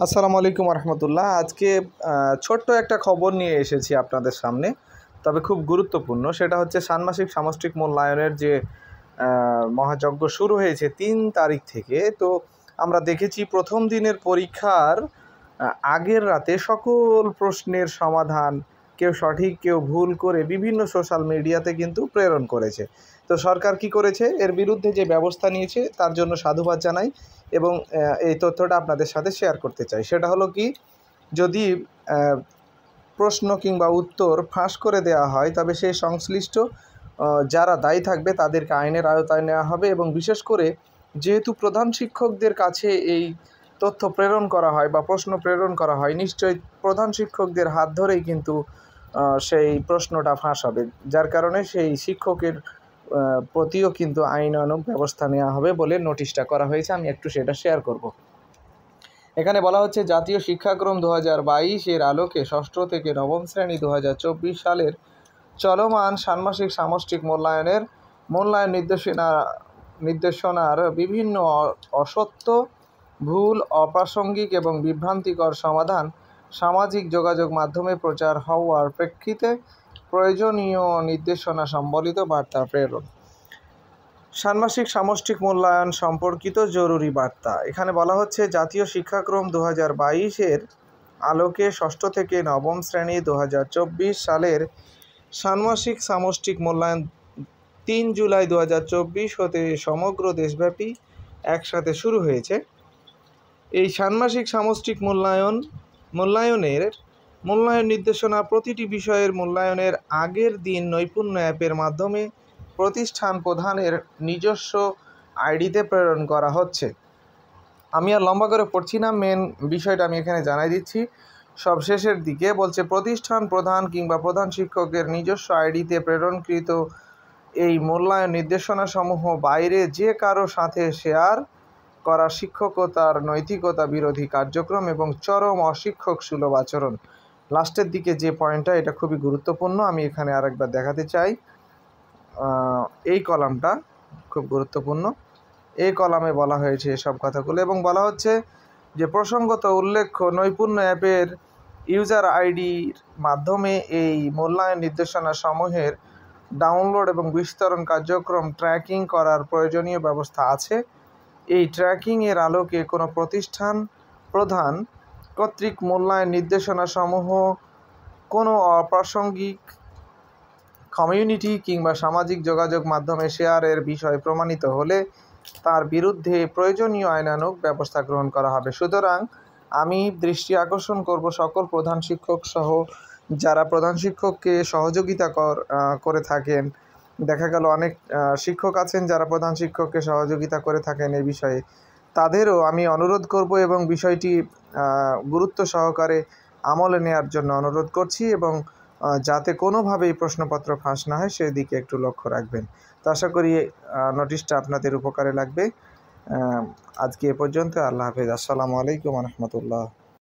আসসালামু আলাইকুম রহমতুল্লাহ। আজকে ছোট্ট একটা খবর নিয়ে এসেছি আপনাদের সামনে, তবে খুব গুরুত্বপূর্ণ। সেটা হচ্ছে ষান্মাসিক সামষ্টিক মূল্যায়নের যে মহাযজ্ঞ শুরু হয়েছে ৩ তারিখ থেকে। তো আমরা দেখেছি প্রথম দিনের পরীক্ষার আগের রাতে সকল প্রশ্নের সমাধান কেউ সঠিক কেউ ভুল করে বিভিন্ন সোশ্যাল মিডিয়াতে কিন্তু প্রেরণ করেছে। তো সরকার কি করেছে, এর বিরুদ্ধে যে ব্যবস্থা নিয়েছে তার জন্য সাধুবাদ জানাই এবং এই তথ্যটা আপনাদের সাথে শেয়ার করতে চাই। সেটা হলো কি, যদি প্রশ্ন কিংবা উত্তর ফাঁস করে দেওয়া হয় তবে সেই সংশ্লিষ্ট যারা দায়ী থাকবে তাদেরকে আইনের আওতায় নেওয়া হবে। এবং বিশেষ করে যেহেতু প্রধান শিক্ষকদের কাছে এই তথ্য প্রেরণ করা হয় বা প্রশ্ন প্রেরণ করা হয়, নিশ্চয়ই প্রধান শিক্ষকদের হাত ধরেই কিন্তু সেই প্রশ্নটা ফাঁস হবে, যার কারণে সেই শিক্ষকের প্রতিও কিন্তু আইনানুগ ব্যবস্থা নেওয়া হবে বলে নোটিশটা করা হয়েছে। আমি একটু সেটা শেয়ার করব। এখানে বলা হচ্ছে, জাতীয় শিক্ষাক্রম 2022 এর আলোকে ষষ্ঠ থেকে নবম শ্রেণী 2024 সালের চলমান ষান্মাসিক সামষ্টিক মূল্যায়ন নির্দেশনার বিভিন্ন অসত্য, ভুল, অপ্রাসঙ্গিক এবং বিভ্রান্তিকর সমাধান সামাজিক যোগাযোগ মাধ্যমে প্রচার হওয়ার প্রেক্ষিতে প্রয়োজনীয় নির্দেশনা সম্বলিত বার্তা প্রেরণ। ষান্মাসিক সামষ্টিক মূল্যায়ন সম্পর্কিত জরুরি বার্তা। এখানে বলা হচ্ছে, জাতীয় শিক্ষাক্রম 2022 এর আলোকে ষষ্ঠ থেকে নবম শ্রেণী 2024 সালের ষান্মাসিক সামষ্টিক মূল্যায়ন 3 জুলাই 2024 হতে সমগ্র দেশব্যাপী একসাথে শুরু হয়েছে। এই ষান্মাসিক সামষ্টিক মূল্যায়ন নির্দেশনা প্রতিটি বিষয়ের মূল্যায়নের আগের দিন নৈপুণ্য অ্যাপের মাধ্যমে প্রতিষ্ঠান প্রধানের নিজস্ব আইডিতে প্রেরণ করা হচ্ছে। আমি আর লম্বা করে পড়ছি না, মেন বিষয়টা আমি এখানে জানাই দিচ্ছি। সব শেষের দিকে বলছে, প্রতিষ্ঠান প্রধান কিংবা প্রধান শিক্ষকের নিজস্ব আইডিতে প্রেরণকৃত এই মূল্যায়ন নির্দেশনাসমূহ বাইরে যে কারো সাথে শেয়ার করা শিক্ষকতার নৈতিকতা বিরোধী কার্যক্রম এবং চরম অশিক্ষক সুলভ আচরণ। লাস্টের দিকে যে পয়েন্টটা, এটা খুবই গুরুত্বপূর্ণ, আমি এখানে আরেকবার দেখাতে চাই। এই কলামটা খুব গুরুত্বপূর্ণ। এই কলামে বলা হয়েছে এসব কথাগুলো এবং বলা হচ্ছে যে, প্রসঙ্গত উল্লেখ্য নৈপুণ্য অ্যাপের ইউজার আইডির মাধ্যমে এই মূল্যায়ন নির্দেশনা সমূহের ডাউনলোড এবং বিস্তরণ কার্যক্রম ট্র্যাকিং করার প্রয়োজনীয় ব্যবস্থা আছে। এই ট্র্যাকিংয়ের আলোকে কোনো প্রতিষ্ঠান প্রধান কর্তৃক মূল্যায়ন নির্দেশনাসমূহ কোনো অপ্রাসঙ্গিক কমিউনিটি কিংবা সামাজিক যোগাযোগ মাধ্যমে শেয়ারের বিষয় প্রমাণিত হলে তার বিরুদ্ধে প্রয়োজনীয় আইনানুগ ব্যবস্থা গ্রহণ করা হবে। সুতরাং আমি দৃষ্টি আকর্ষণ করব সকল প্রধান শিক্ষক সহ যারা প্রধান শিক্ষককে সহযোগিতা করে থাকেন। দেখা গেল অনেক শিক্ষক আছেন যারা প্রধান শিক্ষককে সহযোগিতা করে থাকেন এই বিষয়ে, তাদেরও আমি অনুরোধ করব এবং বিষয়টি গুরুত্ব সহকারে আমলে নেওয়ার জন্য অনুরোধ করছি এবং যাতে কোনোভাবেই প্রশ্নপত্র ফাঁস না হয় সেদিকে একটু লক্ষ্য রাখবেন। তো আশা করি নোটিশটা আপনাদের উপকারে লাগবে। আজকে এ পর্যন্ত। আল্লাহ হাফেজ। আসসালামু আলাইকুম রহমতুল্লাহ।